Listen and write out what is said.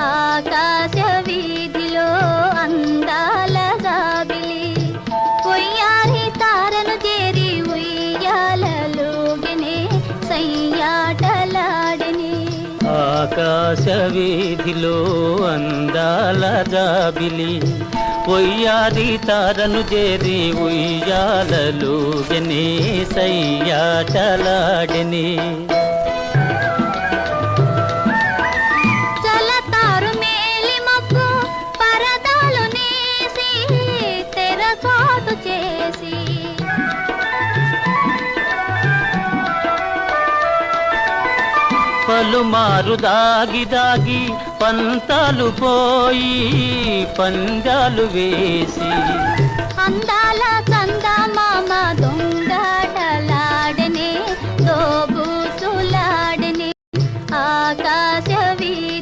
ఆకాశ వీధిలో అందాల జాబిలి ఉయ్యారి తారను చేరి ఉయ్యాలలోగినే సయ్యాటలాడిని. ఆకాశ వీధిలో అందాల జాబిలి ఉయ్యారి తారను చేరి ఉయ్యాలలోగినే సయ్యాటలాడిని. పలుమారు దాగి దాగి పంతాలు పోయి పందాలు వేసి అందాల చందమామ దొంగటలాడనే దోబూచులాడనే ఆకాశ వీధి